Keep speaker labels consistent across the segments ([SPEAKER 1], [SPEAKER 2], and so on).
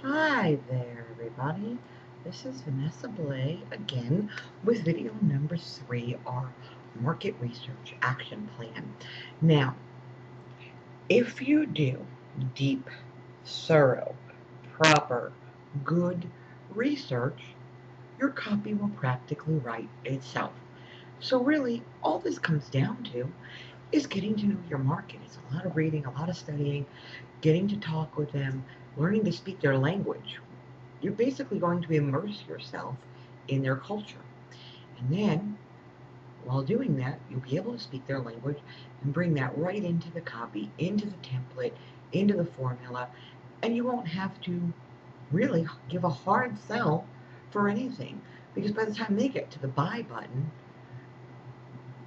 [SPEAKER 1] Hi there, everybody. This is Vanessa Blay again with video number 3, our market research action plan. Now, if you do deep, thorough, proper, good research, your copy will practically write itself. So, really, all this comes down to is getting to know your market. It's a lot of reading, a lot of studying, getting to talk with them, learning to speak their language. You're basically going to immerse yourself in their culture. And then, while doing that, you'll be able to speak their language and bring that right into the copy, into the template, into the formula, and you won't have to really give a hard sell for anything. Because by the time they get to the buy button,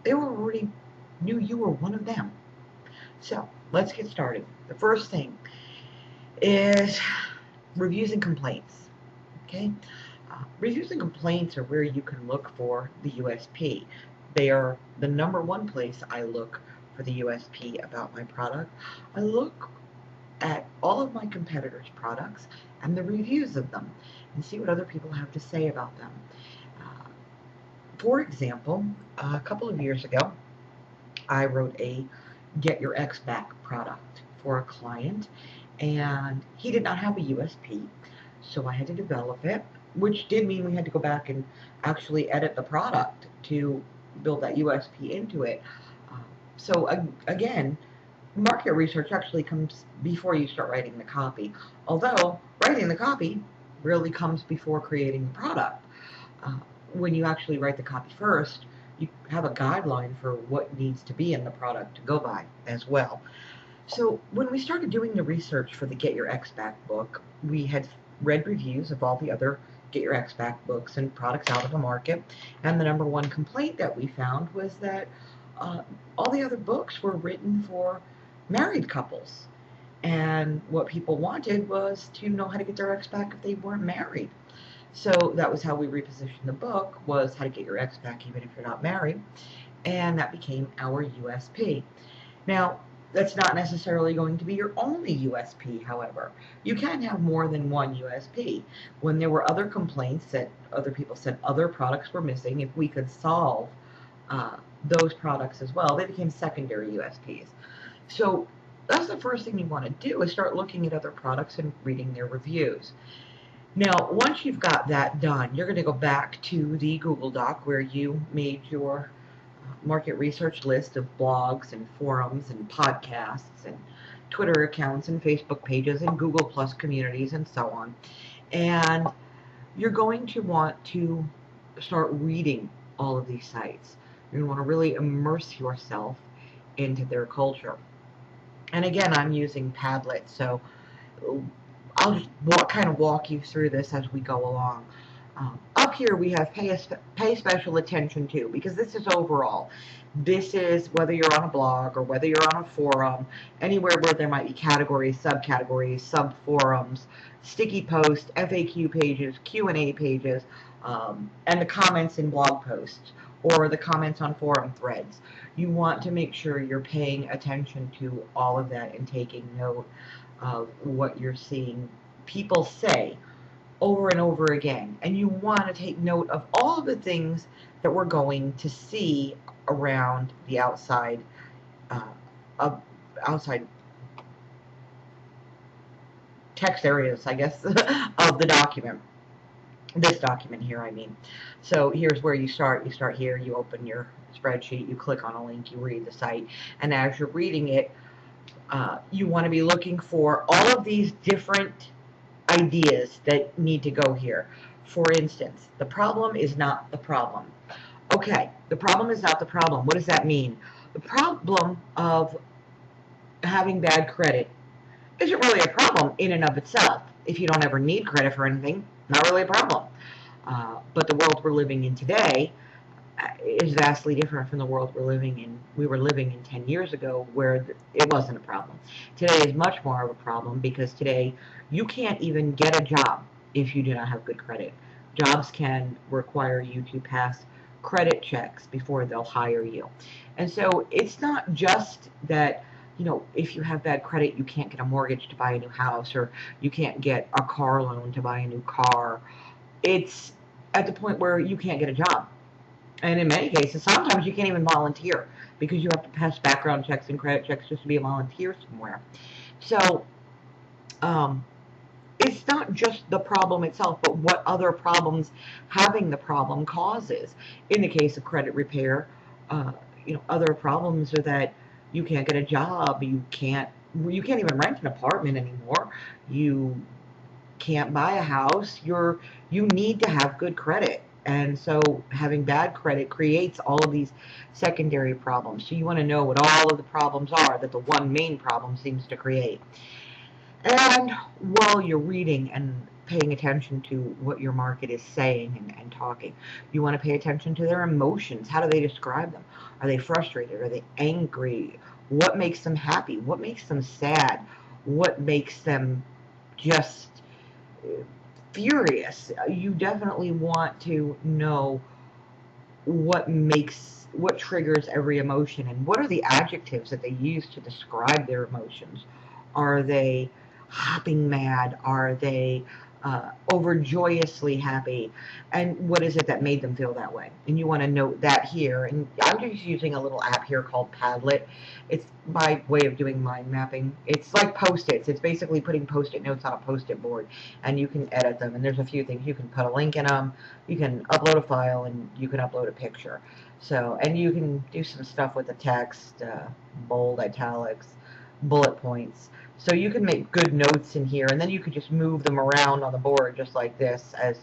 [SPEAKER 1] they were already knew you were one of them. So let's get started. The first thing is reviews and complaints. Okay, reviews and complaints are where you can look for the USP. They are the number one place I look for the USP about my product. I look at all of my competitors' products and the reviews of them and see what other people have to say about them. Uh, for example, a couple of years ago, I wrote a Get Your Ex Back product for a client, and he did not have a USP, so I had to develop it, which did mean we had to go back and actually edit the product to build that USP into it. Uh, again, market research actually comes before you start writing the copy, although writing the copy really comes before creating the product. Uh, when you actually write the copy first, you have a guideline for what needs to be in the product to go by as well. So when we started doing the research for the Get Your Ex Back book, we had read reviews of all the other Get Your Ex Back books and products out of the market. And the number one complaint that we found was that uh, all the other books were written for married couples. And what people wanted was to know how to get their ex back if they weren't married. So that was how we repositioned the book, was how to get your ex back even if you're not married. And that became our USP. Now, that's not necessarily going to be your only USP, however. You can have more than one USP. When there were other complaints that other people said other products were missing, if we could solve uh, those products as well, they became secondary USPs. So that's the first thing you want to do is start looking at other products and reading their reviews. Now, once you've got that done, you're going to go back to the Google Doc where you made your market research list of blogs and forums and podcasts and Twitter accounts and Facebook pages and Google Plus communities and so on. And you're going to want to start reading all of these sites. You're going to want to really immerse yourself into their culture. And again, I'm using Padlet, so I'll just kind of walk you through this as we go along. Up here we have pay special attention to, because this is overall. This is whether you're on a blog or whether you're on a forum, anywhere where there might be categories, subcategories, subforums, sticky posts, FAQ pages, Q&A pages, and the comments in blog posts or the comments on forum threads. You want to make sure you're paying attention to all of that and taking note of what you're seeing people say over and over again. And you want to take note of all of the things that we're going to see around the uh, of outside text areas, I guess, of the document. This document here, I mean. So here's where you start. You start here, you open your spreadsheet, you click on a link, you read the site, and as you're reading it, you want to be looking for all of these different ideas that need to go here. For instance, the problem is not the problem. Okay, the problem is not the problem. What does that mean? The problem of having bad credit isn't really a problem in and of itself. If you don't ever need credit for anything, not really a problem. But the world we're living in today is vastly different from the world we were living in 10 years ago, where it wasn't a problem. Today is much more of a problem, because today you can't even get a job if you do not have good credit. Jobs can require you to pass credit checks before they'll hire you. And so it's not just that if you have bad credit, you can't get a mortgage to buy a new house, or you can't get a car loan to buy a new car. It's at the point where you can't get a job. And in many cases, sometimes you can't even volunteer because you have to pass background checks and credit checks just to be a volunteer somewhere. So um, it's not just the problem itself, but what other problems having the problem causes. In the case of credit repair, uh, other problems are that you can't get a job, you can't even rent an apartment anymore, you can't buy a house. You need to have good credit. And so having bad credit creates all of these secondary problems. So you want to know what all of the problems are that the one main problem seems to create. And while you're reading and paying attention to what your market is saying and talking, you want to pay attention to their emotions. How do they describe them? Are they frustrated? Are they angry? What makes them happy? What makes them sad? What makes them just furious? You definitely want to know what triggers every emotion, and what are the adjectives that they use to describe their emotions. Are they hopping mad? Are they overjoyously happy? And what is it that made them feel that way? And you want to note that here. And I'm just using a little app here called Padlet. It's my way of doing mind mapping. It's like Post-its. It's basically putting Post-it notes on a Post-it board, and you can edit them. And there's a few things. You can put a link in them. You can upload a file, and you can upload a picture. So, and you can do some stuff with the text, bold, italics, bullet points. So you can make good notes in here, and then you could just move them around on the board just like this as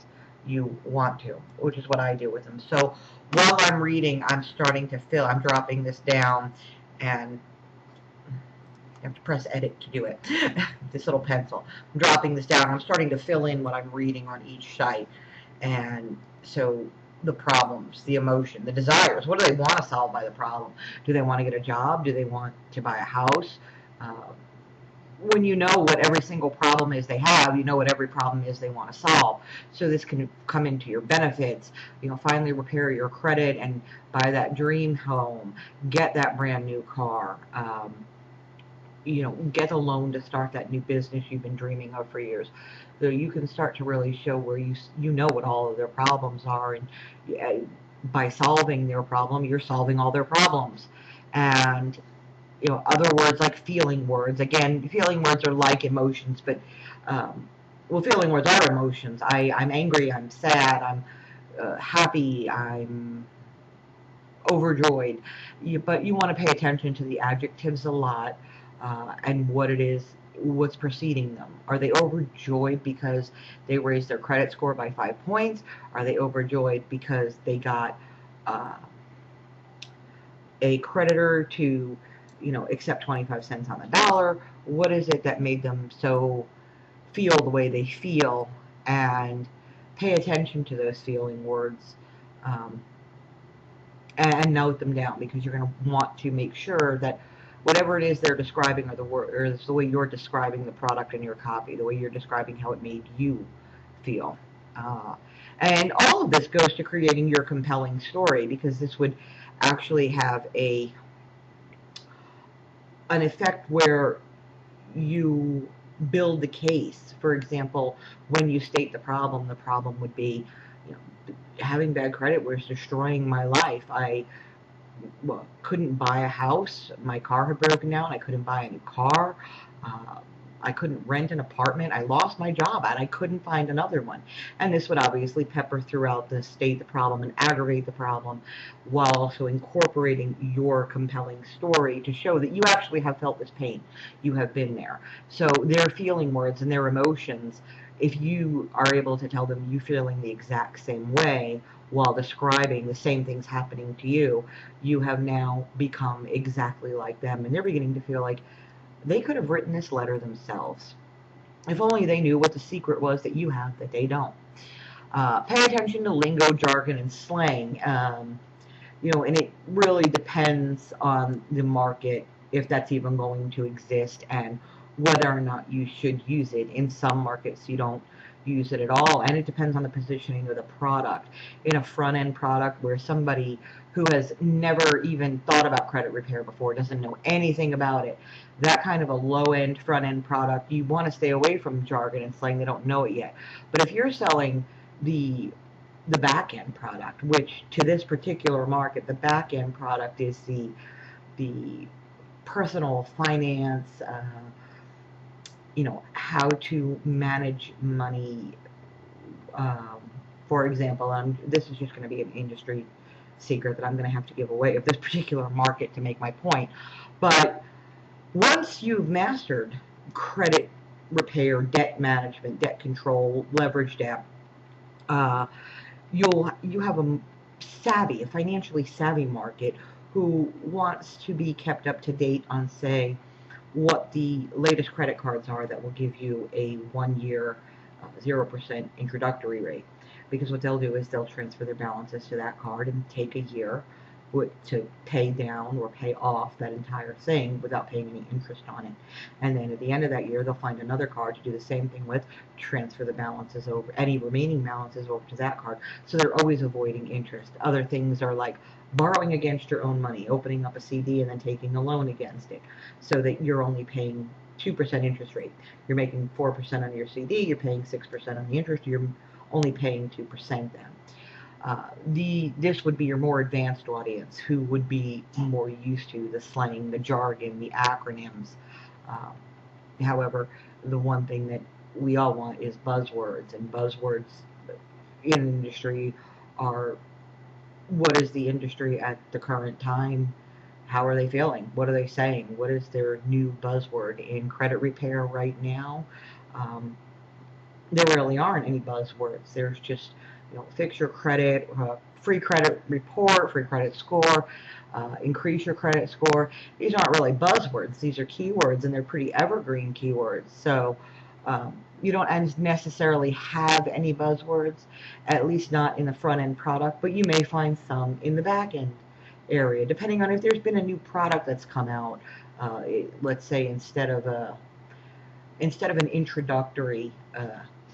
[SPEAKER 1] you want to, which is what I do with them. So while I'm reading, I'm starting to fill. I'm dropping this down, and I have to press edit to do it. This little pencil. I'm dropping this down. I'm starting to fill in what I'm reading on each site. And so the problems, the emotion, the desires, what do they want to solve by the problem? Do they want to get a job? Do they want to buy a house? When you know what every single problem is they have, you know what every problem is they want to solve. So this can come into your benefits. Finally repair your credit and buy that dream home, get that brand new car, get a loan to start that new business you've been dreaming of for years. So you can start to really show where you know what all of their problems are, and by solving their problem, you're solving all their problems. And other words like feeling words. Again, feeling words are like emotions, but feeling words are emotions. I'm angry. I'm sad. I'm happy. I'm overjoyed. But you want to pay attention to the adjectives a lot, and what's preceding them. Are they overjoyed because they raised their credit score by 5 points? Are they overjoyed because they got a creditor to accept 25 cents on the dollar? What is it that made them so feel the way they feel? And pay attention to those feeling words, and note them down, because you're going to want to make sure that whatever it is they're describing, or the way you're describing the product in your copy, the way you're describing how it made you feel. And all of this goes to creating your compelling story, because this would actually have an effect where you build the case. For example, when you state the problem would be, having bad credit was destroying my life. I couldn't buy a house. My car had broken down. I couldn't buy a new car. I couldn't rent an apartment. I lost my job, and I couldn't find another one. And this would obviously pepper throughout the problem and aggravate the problem, while also incorporating your compelling story to show that you actually have felt this pain. You have been there. So their feeling words and their emotions, if you are able to tell them you feeling the exact same way while describing the same things happening to you, you have now become exactly like them, and they're beginning to feel like they could have written this letter themselves. If only they knew what the secret was that you have that they don't. Pay attention to lingo, jargon, and slang. And it really depends on the market, if that's even going to exist, and whether or not you should use it. In some markets, you don't use it at all, and it depends on the positioning of the product. In a front-end product where somebody who has never even thought about credit repair before, doesn't know anything about it, that kind of a low-end front-end product, you want to stay away from jargon and slang. They don't know it yet. But if you're selling the back-end product, which to this particular market, the back-end product is the personal finance, how to manage money. Um, for example, this is just going to be an industry secret that I'm going to have to give away of this particular market to make my point. But once you've mastered credit repair, debt management, debt control, leverage debt, you have a financially savvy market who wants to be kept up to date on, say, what the latest credit cards are that will give you a 1-year 0% introductory rate. Because what they'll do is they'll transfer their balances to that card and take a year to pay down or pay off that entire thing without paying any interest on it. And then at the end of that year, they'll find another card to do the same thing with, transfer the balances over, any remaining balances over to that card. So they're always avoiding interest. Other things are like borrowing against your own money, opening up a CD and then taking a loan against it, so that you're only paying 2% interest rate. You're making 4% on your CD, you're paying 6% on the interest, you're only paying 2% then. This would be your more advanced audience who would be more used to the slang, the jargon, the acronyms. However, the one thing that we all want is buzzwords, and buzzwords in the industry are, what is the industry at the current time? How are they feeling? What are they saying? What is their new buzzword in credit repair right now? There really aren't any buzzwords. There's just, fix your credit, free credit report, free credit score, increase your credit score. These aren't really buzzwords. These are keywords, and they're pretty evergreen keywords. So you don't necessarily have any buzzwords, at least not in the front end product, but you may find some in the back end area, depending on if there's been a new product that's come out. Let's say instead of an introductory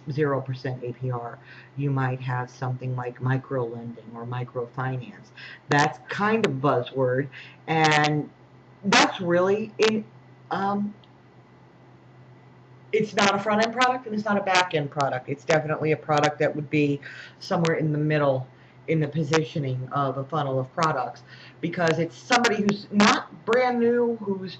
[SPEAKER 1] 0% APR, you might have something like micro lending or microfinance. That's kind of buzzword, and that's really it's not a front end product and it's not a back end product. It's definitely a product that would be somewhere in the middle in the positioning of a funnel of products, because it's somebody who's not brand new, who's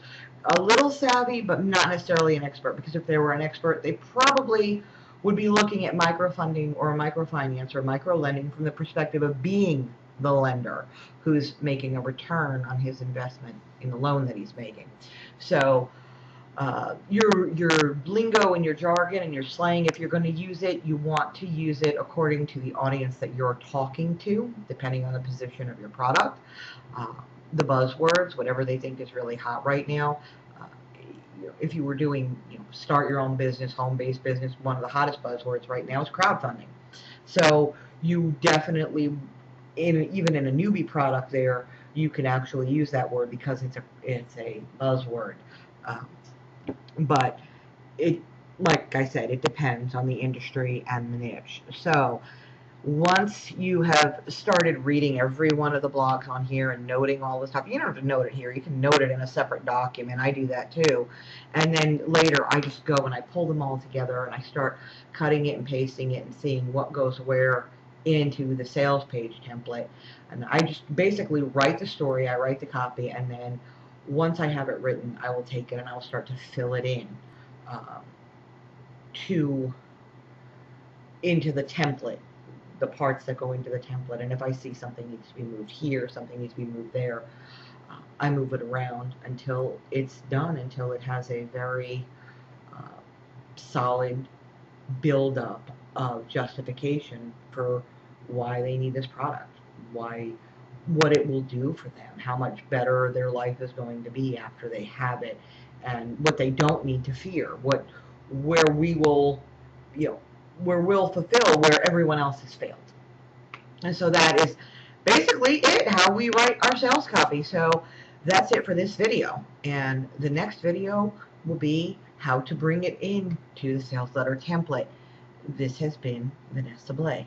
[SPEAKER 1] a little savvy, but not necessarily an expert. Because if they were an expert, they probably would be looking at microfunding or microfinance or micro-lending from the perspective of being the lender who's making a return on his investment in the loan that he's making. So your lingo and your jargon and your slang, if you're going to use it, you want to use it according to the audience that you're talking to, depending on the position of your product. The buzzwords, whatever they think is really hot right now. If you were doing, start your own business, home-based business, one of the hottest buzzwords right now is crowdfunding. So you definitely, even in a newbie product there, you can actually use that word because it's a buzzword. But like I said, it depends on the industry and the niche. So once you have started reading every one of the blogs on here and noting all the stuff, you don't have to note it here. You can note it in a separate document. I do that too. And then later I just go and I pull them all together and I start cutting it and pasting it and seeing what goes where into the sales page template. And I just basically write the story, I write the copy, and then once I have it written, I will take it and I'll start to fill it in into the template, the parts that go into the template. And if I see something needs to be moved here, something needs to be moved there, I move it around until it's done, until it has a very solid build-up of justification for why they need this product, what it will do for them, how much better their life is going to be after they have it, and what they don't need to fear, where we'll fulfill where everyone else has failed. And so that is basically it, how we write our sales copy. So that's it for this video. And the next video will be how to bring it in to the sales letter template. This has been Vanessa Blay.